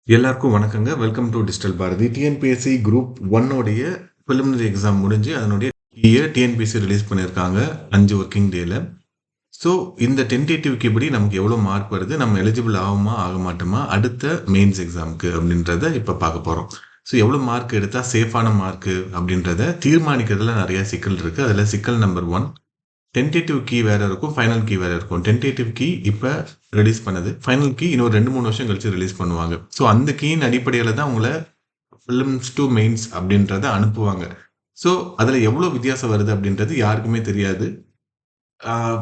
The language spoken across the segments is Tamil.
எல்லாருக்கும் வணக்கங்க. Welcome to digital Bharathi. TNPSC group 1 உடைய பிலிமினரி எக்ஸாம் முடிஞ்சு அதனுடைய டிஎன்பிஎஸ்சி ரிலீஸ் பண்ணியிருக்காங்க 5 ஒர்க்கிங் டேல. ஸோ இந்த டென்டேட்டிவ் படி நமக்கு எவ்வளோ மார்க் வருது, நம்ம எலிஜிபிள் ஆகுமா ஆக மாட்டோமா அடுத்த மெயின்ஸ் எக்ஸாமுக்கு அப்படின்றத இப்போ பார்க்க போகிறோம். ஸோ எவ்வளோ மார்க் எடுத்தால் சேஃபான மார்க்கு அப்படின்றத தீர்மானிக்கிறதுல நிறைய சிக்கல் இருக்குது. அதில் சிக்கல் நம்பர் 1, டென்டேட்டிவ் கீ வேறு இருக்கும், ஃபைனல் கீ வேறு இருக்கும். டென்டேட்டிவ் கீ இப்போ ரிலீஸ் பண்ணது, ஃபைனல் கீ இன்னொரு 2-3 வருஷம் கழிச்சு ரிலீஸ் பண்ணுவாங்க. ஸோ அந்த கீயின் அடிப்படையில் தான் உங்களை ஃபிலிம்ஸ் டு மெயின்ஸ் அப்படின்றத அனுப்புவாங்க. ஸோ அதில் எவ்வளோ வித்தியாசம் வருது அப்படின்றது யாருக்குமே தெரியாது.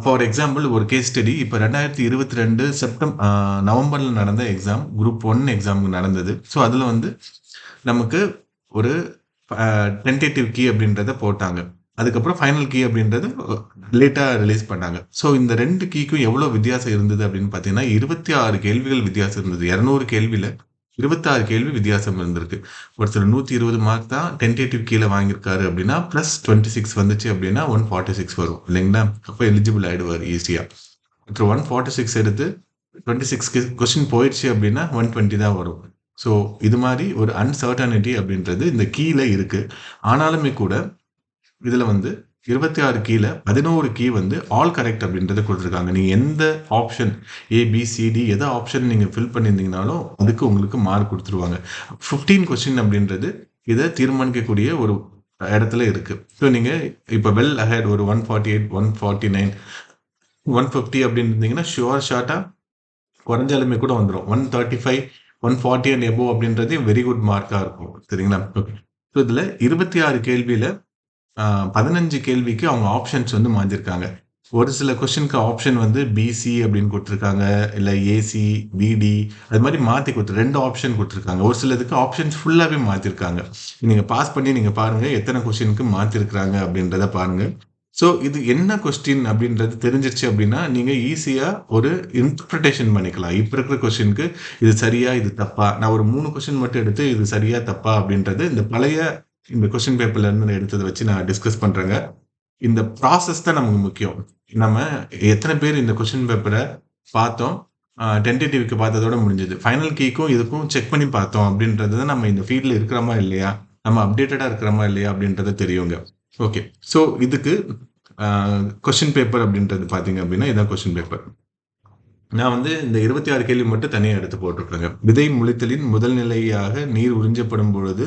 ஃபார் எக்ஸாம்பிள் ஒரு கேஸ் ஸ்டடி இப்போ 2022 நவம்பரில் நடந்த எக்ஸாம், குரூப் 1 எக்ஸாமுக்கு நடந்தது. ஸோ அதில் வந்து நமக்கு ஒரு டென்டேட்டிவ் கீ அப்படின்றத போட்டாங்க. அதுக்கப்புறம் ஃபைனல் கீ அப்படின்றது லேட்டாக ரிலீஸ் பண்ணாங்க. ஸோ இந்த 2 கீக்கும் எவ்வளோ வித்தியாசம் இருந்தது அப்படின்னு பார்த்தீங்கன்னா 26 கேள்விகள் வித்தியாசம் இருந்தது. 200 கேள்வியில் 26 கேள்வி வித்தியாசம் இருந்திருக்கு. ஒருத்தர் 120 மார்க் தான் டென்டேட்டிவ் கீழே வாங்கியிருக்காரு அப்படின்னா ப்ளஸ் 26 வந்துச்சு அப்படின்னா 146 வரும் இல்லைங்களா? அப்போ எலிஜிபிள் ஆகிடுவார் ஈஸியாக. ஒருத்தர் 146 எடுத்து 26 கொஸ்டின் போயிடுச்சு அப்படின்னா 120 தான் வரும். ஸோ இது மாதிரி ஒரு அன்சர்டனிட்டி அப்படின்றது இந்த கீழே இருக்குது. ஆனாலுமே கூட இதில் வந்து 26 கீழே 11 கீ வந்து ஆல் கரெக்ட் அப்படின்றத கொடுத்துருக்காங்க. நீங்கள் எந்த ஆப்ஷன் ஏபிசிடி எதை ஆப்ஷன் நீங்கள் ஃபில் பண்ணியிருந்தீங்கனாலும் அதுக்கு உங்களுக்கு மார்க் கொடுத்துருவாங்க. 15 கொஸ்டின் அப்படின்றது இதை தீர்மானிக்கக்கூடிய ஒரு இடத்துல இருக்குது. ஸோ நீங்கள் இப்போ வெல் அஹெட் ஒரு 148, 149, 150 அப்படின்னு இருந்தீங்கன்னா ஷார்ட்டாக குறைஞ்சாலுமே கூட வந்துடும். 135, 140 அண்ட் எபோவ் அப்படின்றது வெரி குட் மார்க்காக இருக்கும். சரிங்களா? ஓகே. ஸோ இதில் 26 கேள்வியில் 15 கேள்விக்கு அவங்க ஆப்ஷன்ஸ் வந்து மாற்றிருக்காங்க. ஒரு சில கொஸ்டினுக்கு ஆப்ஷன் வந்து பிசி அப்படின்னு கொடுத்துருக்காங்க, இல்லை ஏசி, பிடி, அது மாதிரி மாற்றி 2 ஆப்ஷன் கொடுத்துருக்காங்க. ஒரு சிலதுக்கு ஆப்ஷன்ஸ் ஃபுல்லாகவே மாற்றிருக்காங்க. நீங்கள் பாஸ் பண்ணி நீங்கள் பாருங்கள் எத்தனை கொஸ்டினுக்கு மாற்றிருக்கிறாங்க அப்படின்றத பாருங்கள். ஸோ இது என்ன கொஸ்டின் அப்படின்றது தெரிஞ்சிருச்சு அப்படின்னா நீங்கள் ஈஸியாக ஒரு இன்டர்பிரிட்டேஷன் பண்ணிக்கலாம். இப்போ இருக்கிற கொஸ்டினுக்கு இது சரியா இது தப்பா, நான் ஒரு 3 கொஸ்டின் மட்டும் எடுத்து இது சரியா தப்பா அப்படின்றது இந்த கொஸ்டின் பேப்பர்ல இருந்து எடுத்ததை வச்சு நான் டிஸ்கஸ் பண்றேங்க. இந்த ப்ராசஸ் தான் நமக்கு முக்கியம். நம்ம எத்தனை பேர் இந்த கொஸ்டின் பேப்பரை பார்த்தோம், டென்டேட்டிவ்க்கு பார்த்ததோட முடிஞ்சது. ஃபைனல் கீக்கும் இதுக்கும் செக் பண்ணி பார்த்தோம் அப்படின்றது தான் நம்ம இந்த ஃபீல்டில் இருக்கிறோமா இல்லையா, நம்ம அப்டேட்டடாக இருக்கிறோமா இல்லையா அப்படின்றது தெரியுங்க. ஓகே. ஸோ இதுக்கு கொஸ்டின் பேப்பர் அப்படின்றது பார்த்தீங்க அப்படின்னா இதான் கொஸ்டின் பேப்பர். நான் வந்து இந்த 26 கேள்வி மட்டும் தனியாக எடுத்து போட்டிருக்கேங்க. விதை முளைத்தலின் முதல் நிலையாக நீர் உறிஞ்சப்படும் பொழுது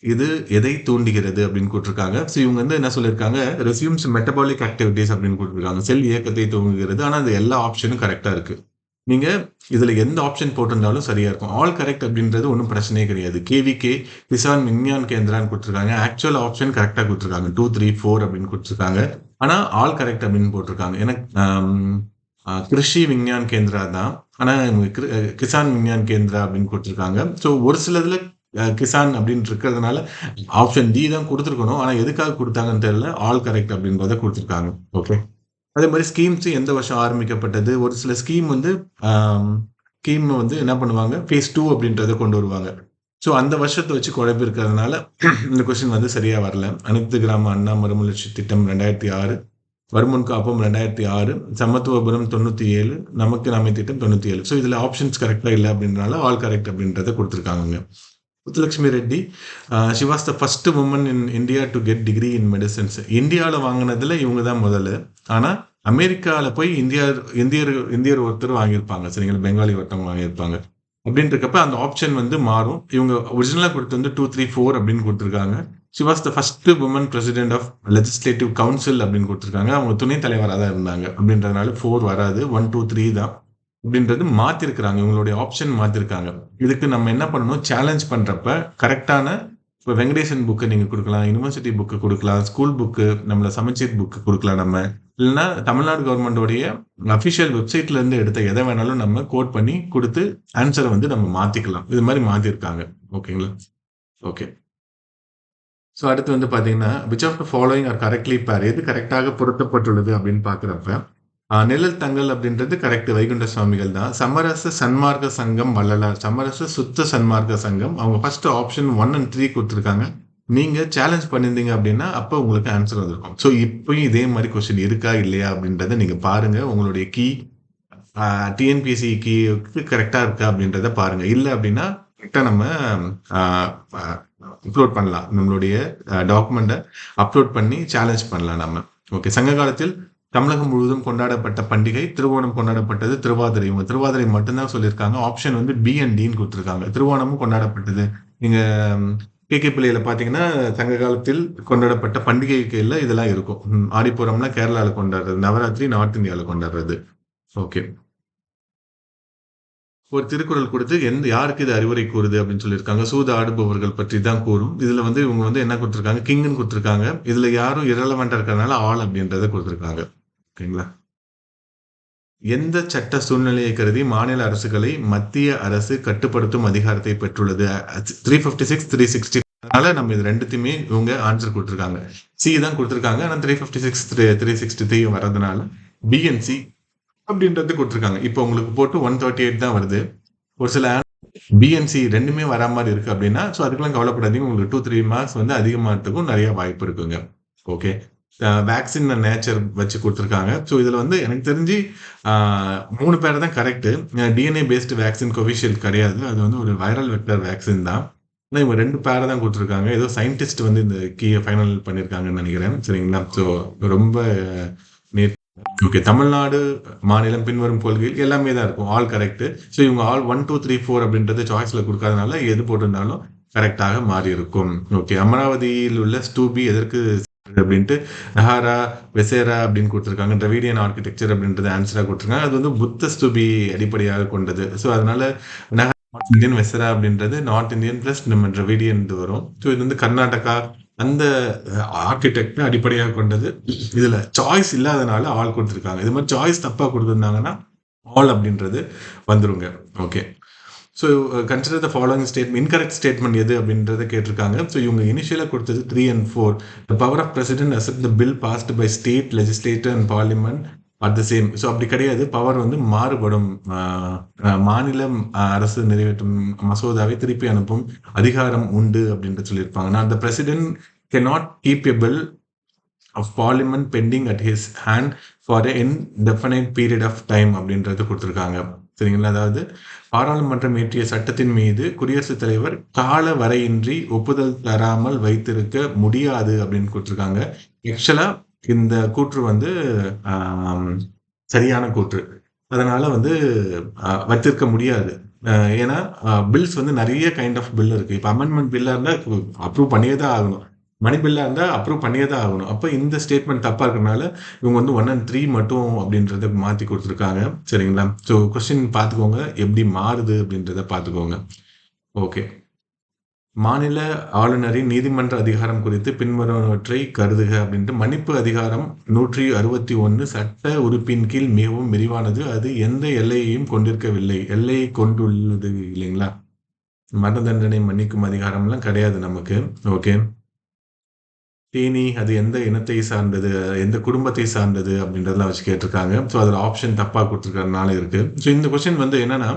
இது எதை தூண்டுகிறது அப்படின்னு கொடுத்துருக்காங்க. ஸோ இவங்க வந்து என்ன சொல்லியிருக்காங்க, ரெஸ்யூம்ஸ் மெட்டபாலிக் ஆக்டிவிட்டிஸ் அப்படின்னு கொடுத்துருக்காங்க. செல் இயக்கத்தை தூங்குகிறது. ஆனால் அந்த எல்லா ஆப்ஷனும் கரெக்டாக இருக்கு. நீங்க இதுல எந்த ஆப்ஷன் போட்டிருந்தாலும் சரியா இருக்கும். ஆல் கரெக்ட் அப்படின்றது ஒன்றும் பிரச்சனையே கிடையாது. கேவிகே கிசான் விஞ்ஞான் கேந்திரான்னு கொடுத்துருக்காங்க. ஆக்சுவல் ஆப்ஷன் கரெக்டாக கொடுத்துருக்காங்க. 2, 3, 4 அப்படின்னு கொடுத்துருக்காங்க. ஆனால் ஆல் கரெக்ட் அப்படின்னு போட்டிருக்காங்க. ஏன்னா கிருஷி விஞ்ஞான் கேந்திரா தான், ஆனால் கிசான் விஞ்ஞான் கேந்திரா அப்படின்னு கொடுத்துருக்காங்க. ஸோ ஒரு சிலதுல கிசான் அப்படின்னு இருக்கிறதுனால ஆப்ஷன் டி தான் கொடுத்துருக்கணும். ஆனால் எதுக்காக கொடுத்தாங்கன்னு தெரியல. ஆல் கரெக்ட் அப்படின்றத கொடுத்துருக்காங்க. ஓகே. அதே மாதிரி ஸ்கீம்ஸ் எந்த வருஷம் ஆரம்பிக்கப்பட்டது, ஒரு சில ஸ்கீம் வந்து என்ன பண்ணுவாங்க, ஃபேஸ் 2 அப்படின்றத கொண்டு வருவாங்க. ஸோ அந்த வருஷத்தை வச்சு குழப்பி இருக்கிறதுனால இந்த கொஸ்டின் வந்து சரியா வரல. அனைத்து கிராம அண்ணா மறுமலர்ச்சி திட்டம் 2006, வருமுன் காப்போம் 2006, சமத்துவபுரம் 97, நமக்கு நாமே திட்டம் 97. ஸோ இதுல ஆப்ஷன்ஸ் கரெக்டா இல்லை அப்படின்றனால ஆல் கரெக்ட் அப்படின்றத கொடுத்துருக்காங்க. Muthulakshmi Reddy, she was the first woman in India to get degree in medicines. இந்தியாவில் வாங்கினதுல இவங்க தான் முதல்ல. ஆனால் அமெரிக்காவில் போய் இந்தியர் ஒருத்தர் வாங்கியிருப்பாங்க. சரிங்களா? பெங்காலி ஒருத்தவங்க வாங்கியிருப்பாங்க. அப்படின்றக்கப்ப அந்த ஆப்ஷன் வந்து மாறும். இவங்க ஒரிஜினலாக கொடுத்து வந்து 2, 3, 4 அப்படின்னு கொடுத்துருக்காங்க. She was the first woman president of legislative council அப்படின்னு கொடுத்துருக்காங்க. அவங்க துணைத் தலைவராக தான் இருந்தாங்க. அப்படின்றதுனால 4 வராது, 1, 2, 3 தான் அப்படின்றது மாத்திருக்கிறாங்க. இவங்களுடைய ஆப்ஷன் மாத்திருக்காங்க. இதுக்கு நம்ம என்ன பண்ணணும், சேலஞ்ச் பண்றப்ப கரெக்டான, இப்போ வெங்கடேசன் புக்கு நீங்க கொடுக்கலாம், யூனிவர்சிட்டி புக்கு கொடுக்கலாம், ஸ்கூல் புக்கு, நம்மள சமச்சீர் புக்கு கொடுக்கலாம். நம்ம இல்லைன்னா தமிழ்நாடு கவர்மெண்டோடைய அஃபிஷியல் வெப்சைட்ல இருந்து எடுத்த எதை வேணாலும் நம்ம கோட் பண்ணி கொடுத்து ஆன்சரை வந்து நம்ம மாத்திக்கலாம். இது மாதிரி மாத்திருக்காங்க. ஓகேங்களா? ஓகே. ஸோ அடுத்து வந்து பாத்தீங்கன்னா which of the following are correctly pair, எது கரெக்டாக பொருத்தப்பட்டுள்ளது அப்படின்னு பாக்குறப்ப நிழல் தங்கல் அப்படின்றது கரெக்ட், வைகுண்ட சுவாமிகள் தான். சமரச சன்மார்க்க சங்கம் வள்ளலார், சமரச சுத்த சன்மார்க்க சங்கம், அவங்க ஃபர்ஸ்ட் ஆப்ஷன் 1 and 3 கொடுத்துருக்காங்க. நீங்க சேலஞ்ச் பண்ணியிருந்தீங்க அப்படின்னா அப்போ உங்களுக்கு ஆன்சர் வந்திருக்கும். ஸோ இப்பயும் இதே மாதிரி கொஸ்டின் இருக்கா இல்லையா அப்படின்றத நீங்க பாருங்க. உங்களுடைய கீ டிஎன்பிஎஸ்சி கீக்கு கரெக்டா இருக்கா அப்படின்றத பாருங்க. இல்லை அப்படின்னா டைரெக்டாக நம்ம அப்லோட் பண்ணலாம். நம்மளுடைய டாக்குமெண்ட்டை அப்லோட் பண்ணி சேலஞ்ச் பண்ணலாம் நம்ம. ஓகே. சங்க காலத்தில் தமிழகம் முழுவதும் கொண்டாடப்பட்ட பண்டிகை திருவோணம் கொண்டாடப்பட்டது, திருவாதிரை. இவங்க திருவாதிரை மட்டும்தான் சொல்லியிருக்காங்க. ஆப்ஷன் வந்து பி அண்ட் டின்னு கொடுத்துருக்காங்க. திருவோணமும் கொண்டாடப்பட்டது. நீங்க கேகே பிள்ளையில பார்த்தீங்கன்னா சங்க காலத்தில் கொண்டாடப்பட்ட பண்டிகைகள்ல இதெல்லாம் இருக்கும். ஆடிப்பூரம்னா கேரளாவில் கொண்டாடுறது, நவராத்திரி நார்த் இந்தியாவில் கொண்டாடுறது. ஓகே. ஒரு திருக்குறள் கொடுத்து யாருக்கு இது அறிவுரை கூறுது அப்படின்னு சொல்லியிருக்காங்க. சூது ஆடுபவர்கள் பற்றி தான் கூறும். இதுல வந்து இவங்க வந்து என்ன கொடுத்துருக்காங்க, கிங்னு கொடுத்துருக்காங்க. இதுல யாரும் இரலவெண்டா இருக்கிறதுனால ஆள் அப்படின்றத கொடுத்துருக்காங்க. ஓகேங்களா. எந்த சட்ட சூழ்நிலையை கருதி மாநில அரசுகளை மத்திய அரசு கட்டுப்படுத்தும் அதிகாரத்தை பெற்றுள்ளது? 356, 360. அதனால நம்ம இது ரெண்டுத்தையுமே இவங்க ஆன்சர் கொடுத்துருக்காங்க. சி தான் கொடுத்துருக்காங்க. ஆனால் 356, 363 வர்றதுனால பிஎன்சி அப்படின்றது கொடுத்துருக்காங்க. இப்போ உங்களுக்கு போட்டு 138 தான் வருது. ஒரு சில பிஎன்சி ரெண்டுமே வரா மாதிரி இருக்கு அப்படின்னா, ஸோ அதுக்கெல்லாம் கவலைப்படாதீங்க. உங்களுக்கு 2-3 மார்க்ஸ் வந்து அதிகமாகிறதுக்கும் நிறைய வாய்ப்பு இருக்குங்க. ஓகே. வேக்சின் நேச்சர் வச்சு கொடுத்துருக்காங்க. ஸோ இதில் வந்து எனக்கு தெரிஞ்சு 3 பேர் தான் correct. DNA based vaccine Covishield கிடையாது. அது வந்து ஒரு வைரல் வெக்டர் வேக்சின் தான். ஆனால் இவங்க 2 பேரை தான் கொடுத்துருக்காங்க. ஏதோ சயின்டிஸ்ட் வந்து இந்த கீயை ஃபைனல் பண்ணியிருக்காங்கன்னு நினைக்கிறேன். சரிங்களா. ஸோ ரொம்ப ஓகே. தமிழ்நாடு மாநிலம் பின்வரும் கொள்கையில் எல்லாமே தான் இருக்கும். All correct. ஸோ இவங்க ஆல் 1, 2, 3, 4 அப்படின்றது சாய்ஸ்ல கொடுக்காதனால எது போட்டிருந்தாலும் கரெக்டாக மாறி இருக்கும். ஓகே. அமராவதியில் உள்ள ஸ்டூபி எதற்கு அப்படின்ட்டு நஹாரா வெசேரா அப்படின்னு கொடுத்துருக்காங்க. டிராவிடியன் ஆர்கிடெக்சர் அப்படின்றது ஆன்சரா கொடுத்துருக்காங்க. அது வந்து புத்த ஸ்தூபி அடிப்படையாக கொண்டது. ஸோ அதனால நார்த் இந்தியன் வெசரா அப்படின்றது நார்த் இந்தியன் பிளஸ் நம்ம டிராவிடியன் வரும். ஸோ இது வந்து கர்நாடகா அந்த ஆர்கிடெக்ட் அடிப்படையாக கொண்டது. இதுல சாய்ஸ் இல்லாதனால ஆல் கொடுத்துருக்காங்க. இது மாதிரி சாய்ஸ் தப்பா கொடுத்துருந்தாங்கன்னா ஆல் அப்படின்றது வந்துருங்க. Okay. So consider the following statement. Incorrect statement எது அப்படின்றத கேட்டிருக்காங்க. ஸோ இவங்க இனிஷியலாக கொடுத்தது 3 and 4. The power of president accept the bill passed by state legislator and parliament at the same. So அப்படி கிடையாது. பவர் வந்து மாறுபடும். மாநில அரசு நிறைவேற்றும் மசோதாவை திருப்பி அனுப்பும் அதிகாரம் உண்டு அப்படின்ட்டு சொல்லியிருப்பாங்க. நான் the president cannot keep a bill of parliament pending at his hand for an indefinite period of time அப்படின்றது கொடுத்துருக்காங்க. சரிங்களா. அதாவது பாராளுமன்றம் இயற்றிய சட்டத்தின் மீது குடியரசுத் தலைவர் கால வரையின்றி ஒப்புதல் தராமல் வைத்திருக்க முடியாது அப்படின்னு கொடுத்துருக்காங்க. ஆக்சுவலா இந்த கூற்று வந்து சரியான கூற்று. அதனால வந்து வைத்திருக்க முடியாது. ஏன்னா பில்ஸ் வந்து நிறைய கைண்ட் ஆஃப் பில் இருக்கு. இப்போ அமெண்ட்மெண்ட் பில்லா இருந்தா அப்ரூவ் பண்ணியே தான் ஆகணும். மணி பில்லா இருந்தா அப்ரூவ் பண்ணியே தான் ஆகணும். அப்போ இந்த ஸ்டேட்மெண்ட் தப்பா இருக்கனால இவங்க வந்து 1 and 3 மட்டும் அப்படின்றத மாத்தி கொடுத்துருக்காங்க. சரிங்களா. ஸோ கொஸ்டின் பார்த்துக்கோங்க எப்படி மாறுது அப்படின்றத பார்த்துக்கோங்க. ஓகே. மாநில ஆளுநரின் நீதிமன்ற அதிகாரம் குறித்து பின்வருவனவற்றை கருதுக அப்படின்ட்டு மன்னிப்பு அதிகாரம் 161 சட்ட உறுப்பின் கீழ் மிகவும் விரிவானது. அது எந்த எல்லையையும் கொண்டிருக்கவில்லை. எல்லையை கொண்டுள்ளது இல்லைங்களா. மரண தண்டனை மன்னிக்கும் அதிகாரம்லாம் கிடையாது நமக்கு. ஓகே. தேனி அது எந்த இனத்தை சார்ந்தது, எந்த குடும்பத்தை சார்ந்தது அப்படின்றதெல்லாம் வச்சு கேட்டிருக்காங்க. ஸோ அதில் ஆப்ஷன் தப்பாக கொடுத்துருக்கறதுனால இருக்கு. ஸோ இந்த கொஸ்டின் வந்து என்னன்னா,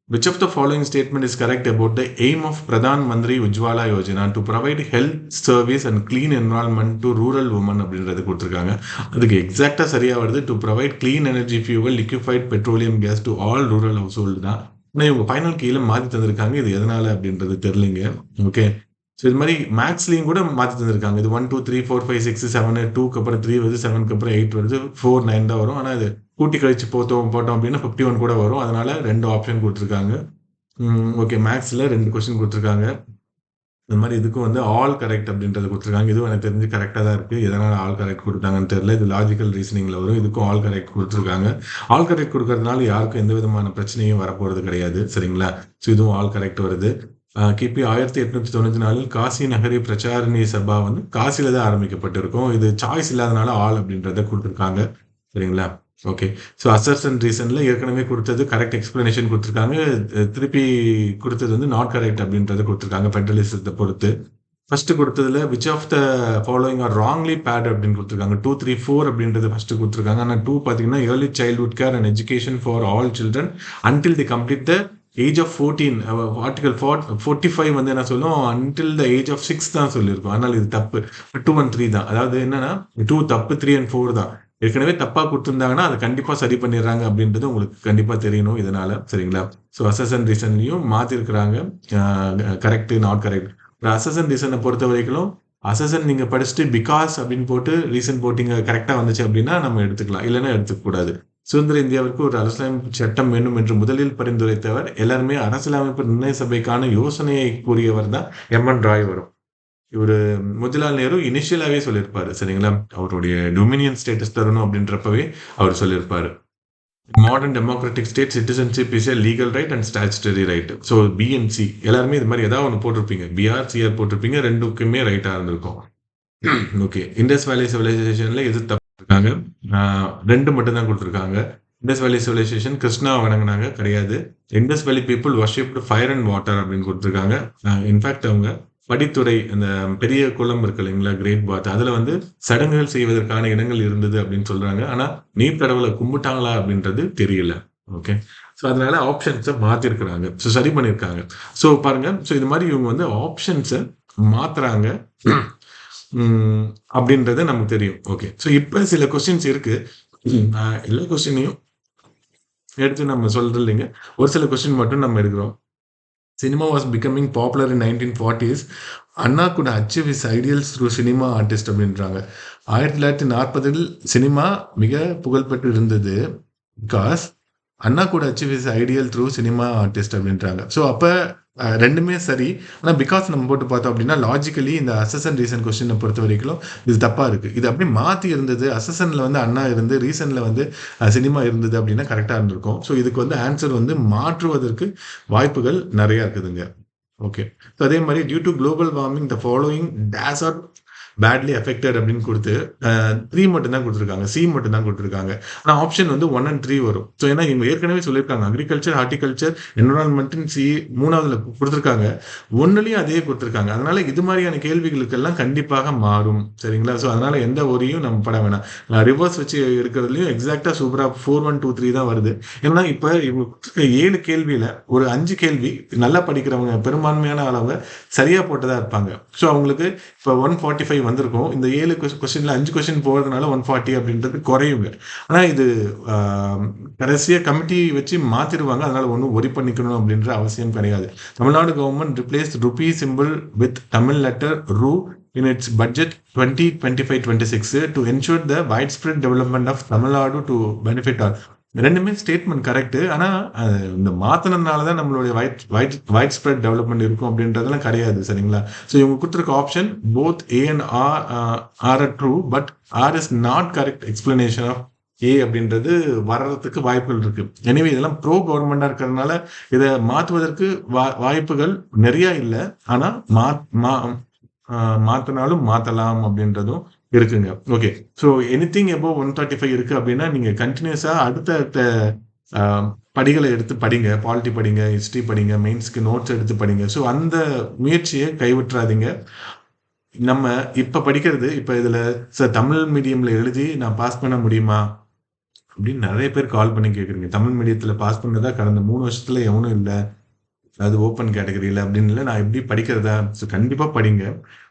which of the following statement is correct about the aim of Pradhan Mantri Ujjwala Yojana to provide health service and clean environment to rural women அப்படின்றது கொடுத்துருக்காங்க. அதுக்கு எக்ஸாக்டா சரியா வருது to provide clean energy fuel liquefied petroleum gas to all rural household தான். ஆனால் இவங்க ஃபைனல் கீழே மாற்றி தந்திருக்காங்க. இது எதனால அப்படின்றது தெரியலைங்க. ஓகே. ஸோ இது மாதிரி மேக்ஸ்லையும் கூட மாற்றி தந்திருக்காங்க. இது 1, 2, 3, 4, 5, 6, 7, 2க்கு அப்புறம் 3 வருது, 7க்கு அப்புறம் 8 வருது, 4, 9 தான் வரும். ஆனால் இது கூட்டி கழிச்சு போட்டோம் அப்படின்னா 51 கூட வரும். அதனால 2 ஆப்ஷன் கொடுத்துருக்காங்க. ஓகே. மேக்ஸில் 2 கொஸ்டின் கொடுத்துருக்காங்க. இந்த மாதிரி இதுக்கும் வந்து ஆல் கரெக்ட் அப்படின்றத கொடுத்துருக்காங்க. இதுவும் எனக்கு தெரிஞ்சு கரெக்டாக தான் இருக்குது. எதனால் ஆல் கரெக்ட் கொடுத்தாங்கன்னு தெரியல. இது லாஜிக்கல் ரீசனிங்கில் வரும். இதுக்கும் ஆல் கரெக்ட் கொடுத்துருக்காங்க. ஆல் கரெக்ட் கொடுக்கறதுனால யாருக்கும் எந்த விதமான பிரச்சனையும் வரப்போகிறது கிடையாது. சரிங்களா. ஸோ இதுவும் ஆல் கரெக்ட் வருது. கிபி 1894 காசி நகரி பிரச்சாரணி சபா வந்து காசியில தான் ஆரம்பிக்கப்பட்டிருக்கும். இது சாய்ஸ் இல்லாதனால ஆல் அப்படின்றத கொடுத்துருக்காங்க. சரிங்களா. ஓகே. ஸோ அசர்ஸ் அண்ட் ரீசன்ல ஏற்கனவே கொடுத்தது கரெக்ட் எக்ஸ்பிளனேஷன் கொடுத்துருக்காங்க. திருப்பி கொடுத்தது வந்து நாட் கரெக்ட் அப்படின்றத கொடுத்துருக்காங்க ஃபெடரலிசத்தை பொறுத்து. ஃபர்ஸ்ட் கொடுத்ததுல which of the following are wrongly paired அப்படின்னு கொடுத்துருக்காங்க. 2, 3, 4 அப்படின்றது ஃபர்ஸ்ட் கொடுத்துருக்காங்க. ஆனால் 2 பார்த்தீங்கன்னா early childhood care and education for all children until the complete the age of 14. Article 45 வந்து என்ன சொல்லும், அன்டில் த ஏஜ் ஆஃப் 6 தான் சொல்லியிருக்கோம். அதனால இது தப்பு. 2 and 3 தான். அதாவது என்னன்னா 2 தப்பு, 3 and 4 தான். ஏற்கனவே தப்பா குடுத்திருந்தாங்கன்னா, அத கண்டிப்பா சரி பண்ணிடுறாங்க அப்படின்றது உங்களுக்கு கண்டிப்பா தெரியணும் இதனால. சரிங்களா? ஸோ அசஸ் அண்ட் ரீசன்லயும் மாத்திருக்கிறாங்க. Uh correct, not correct. அசஸ் அண்ட் ரீசன பொறுத்தவரைக்கும், அசஸ் அண்ட் நீங்க படிச்சுட்டு பிகாஸ் அப்படின்னு போட்டு ரீசன் போட்டீங்க கரெக்ட்டா வந்துச்சு அப்படின்னா நம்ம எடுத்துக்கலாம். இல்லன்னா எடுத்துக்க கூடாது. சுதந்திர இந்தியாவிற்கு ஒரு அரசியலமைப்பு சட்டம் வேண்டும் என்று முதலில் பரிந்துரைத்தவர், எல்லாருமே அரசியலமைப்பு நிர்ணய சபைக்கான யோசனையை கூறியவர் தான் எம்.என். ராய் வரும். இவரு மோதிலால் நேரு இனிஷியலாவே சொல்லியிருப்பாரு. சரிங்களா? அவருடைய டொமினியன் ஸ்டேட்டஸ் தரணும் அப்படின்றப்பவே அவர் சொல்லியிருப்பாரு. Modern democratic state citizenship is a legal right and statutory right. So b and c எல்லாருமே இது மாதிரி ஏதாவது ஒன்று போட்டிருப்பீங்க. பிஆர், சிஆர் போட்டிருப்பீங்க. ரெண்டுக்குமே ரைட்டா இருந்திருக்கும். ஓகே. இண்டஸ் வேலி சிவிலைசேஷன்ல எது தப்பு இருக்காங்க? 2 மட்டும் தான் கொடுத்துருக்காங்க. இண்டஸ் வேலி சிவிலைசேஷன் கிருஷ்ணா வணங்குனாங்க கிடையாது. இண்டஸ் வேலி people worshipped fire and water அப்படின்னு கொடுத்துருக்காங்க. இன்ஃபேக்ட் அவங்க படித்துறை அந்த பெரிய குளம் இருக்கு இல்லைங்களா, கிரேட் பாத், அதுல வந்து சடங்குகள் செய்வதற்கான இடங்கள் இருந்தது அப்படின்னு சொல்றாங்க. ஆனா நீர் கடவுளை கும்பிட்டாங்களா அப்படின்றது தெரியல. ஓகே. ஸோ அதனால ஆப்ஷன்ஸை மாத்திருக்கிறாங்க. ஸோ சரி பண்ணியிருக்காங்க. ஸோ பாருங்க, ஸோ இது மாதிரி இவங்க வந்து ஆப்ஷன்ஸை மாத்துறாங்க அப்படின்றது நமக்கு தெரியும். ஓகே. ஸோ இப்போ சில கொஸ்டின்ஸ் இருக்கு. எல்லா கொஸ்டினையும் எடுத்து நம்ம சொல்றது இல்லைங்க. ஒரு சில கொஸ்டின் மட்டும் நம்ம எடுக்கிறோம். Cinema was becoming popular in 1940s. Anna could achieve his ideals through cinema artist அப்படின்றாங்க. 1940ல் சினிமா மிக புகழ்பெற்று இருந்தது. Because Anna could achieve his ideal through cinema artist அப்படின்றாங்க. ஸோ அப்போ ரெண்டுமே சரி. ஆனால் பிகாஸ் நம்ம போட்டு பார்த்தோம் அப்படின்னா லாஜிக்கலி இந்த அசசன் ரீசன் கொஸ்டினை பொறுத்த வரைக்கும் இது தப்பாக இருக்குது. இது அப்படியே மாற்றி இருந்தது. அசசனில் வந்து அண்ணா இருந்து ரீசனில் வந்து சினிமா இருந்தது அப்படின்னா கரெக்டாக இருந்திருக்கும். ஸோ இதுக்கு வந்து ஆன்சர் வந்து மாற்றுவதற்கு வாய்ப்புகள் நிறையா இருக்குதுங்க. ஓகே. ஸோ அதே மாதிரி due to global warming the following days are badly affected அப்படின்னு கொடுத்து 3 மட்டும் தான் கொடுத்துருக்காங்க. சி மட்டும் தான் கொடுத்துருக்காங்க. ஆனால் ஆப்ஷன் வந்து 1 and 3 வரும். ஸோ ஏன்னா இவங்க ஏற்கனவே சொல்லியிருக்காங்க அக்ரிகல்ச்சர், ஹார்டிகல்ச்சர், என்விரான்மெண்ட்னு சி 3வதுல கொடுத்துருக்காங்க. 1லையும் அதே கொடுத்துருக்காங்க. அதனால இது மாதிரியான கேள்விகளுக்கெல்லாம் கண்டிப்பாக மாறும். சரிங்களா? ஸோ அதனால எந்த ஒரியும் நம்ம பட வேணாம். ரிவர்ஸ் வச்சு இருக்கிறதுலையும் எக்ஸாக்டா சூப்பராக 4, 1, 2, 3 தான் வருது. ஏன்னா இப்போ இவங்க 7 கேள்வியில ஒரு 5 கேள்வி நல்லா படிக்கிறவங்க பெரும்பான்மையான அளவு சரியா போட்டதா இருப்பாங்க. ஸோ அவங்களுக்கு இப்போ 145 வந்திருக்கும். இந்த 7 கொஸ்டின்ல 5 கொஸ்டின் போகிறதுனால 140 அப்படின்றது குறையுங்க. ஆனால் இது கடைசியாக கமிட்டி வச்சு மாத்திருவாங்க. அதனால ஒன்றும் ஒரி பண்ணிக்கணும் அப்படின்ற அவசியம் கிடையாது. Tamil Nadu government replace rupee simple with Tamil letter ரூ in its budget 2025-26 to ensure the widespread development of Tamil Nadu to benefit all. ரெண்டுமே ஸ்டேட்மெண்ட் கரெக்டு. ஆனால் இந்த மாற்றினதுனால தான் நம்மளுடைய வைட் ஸ்ப்ரெட் டெவலப்மெண்ட் இருக்கும் அப்படின்றதெல்லாம் கிடையாது. சரிங்களா? ஸோ இவங்க கொடுத்துருக்க option both A and R true, but R is not correct explanation of A அப்படின்றது வர்றதுக்கு வாய்ப்புகள் இருக்கு. எனவே இதெல்லாம் ப்ரோ கவர்மெண்டா இருக்கிறதுனால இதை மாற்றுவதற்கு வாய்ப்புகள் நிறைய இல்லை. ஆனால் மாத்தினாலும் மாத்தலாம் அப்படின்றதும் இருக்குங்க. ஓகே. ஸோ எனிதிங் அபவ் 135 இருக்கு அப்படின்னா நீங்க கண்டினியூஸா அடுத்த படிகளை எடுத்து படிங்க. பாலிட்டி படிங்க, ஹிஸ்டரி படிங்க, மெயின்ஸ்க்கு நோட்ஸ் எடுத்து படிங்க. ஸோ அந்த முயற்சியை கைவிட்டுறாதீங்க. நம்ம இப்ப படிக்கிறது இப்ப இதுல தமிழ் மீடியம்ல எழுதி நான் பாஸ் பண்ண முடியுமா அப்படின்னு நிறைய பேர் கால் பண்ணி கேட்குறீங்க. தமிழ் மீடியத்துல பாஸ் பண்ணதா கடந்த 3 வருஷத்துல எவனும் இல்லை, அது ஓப்பன் கேட்டகரியில் அப்படின்னு இல்லை. நான் எப்படி படிக்கிறதா? ஸோ கண்டிப்பாக படிங்க.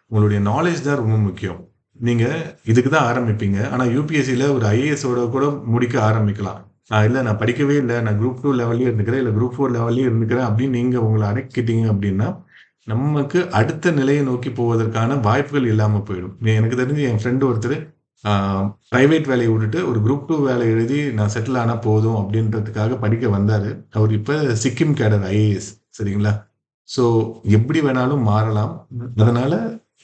உங்களுடைய நாலேஜ் தான் ரொம்ப முக்கியம். நீங்கள் இதுக்கு தான் ஆரம்பிப்பீங்க. ஆனால் யூபிஎஸ்சியில் ஒரு ஐஏஎஸோட கூட முடிக்க ஆரம்பிக்கலாம். இல்லை நான் படிக்கவே இல்லை, நான் குரூப் 2 லெவல்லையும் இருந்துக்கிறேன், இல்லை குரூப் 4 லெவல்லையும் இருந்துக்கிறேன் அப்படின்னு நீங்கள் உங்களை அடக்கிட்டீங்க அப்படின்னா நமக்கு அடுத்த நிலையை நோக்கி போவதற்கான வாய்ப்புகள் இல்லாமல் போயிடும். எனக்கு தெரிஞ்சு என் ஃப்ரெண்டு ஒருத்தர் ப்ரைவேட் வேலையை விட்டுட்டு ஒரு குரூப் 2 வேலை எழுதி நான் செட்டில் ஆனால் போதும் அப்படின்றதுக்காக படிக்க வந்தார். அவர் இப்போ சிக்கிம் கேடர் ஐஏஎஸ். சரிங்களா? ஸோ எப்படி வேணாலும் மாறலாம். அதனால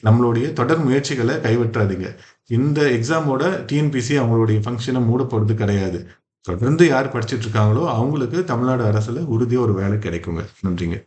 நம்மளுடைய தொடர் முயற்சிகளை கைவிட்டுறாதீங்க. இந்த எக்ஸாமோட டிஎன்பிசி அவங்களுடைய ஃபங்க்ஷனை மூட போகிறது கிடையாது. தொடர்ந்து யார் படிச்சுட்டு இருக்காங்களோ அவங்களுக்கு தமிழ்நாடு அரசுல உறுதியாக ஒரு வேலை கிடைக்குங்க. நன்றிங்க.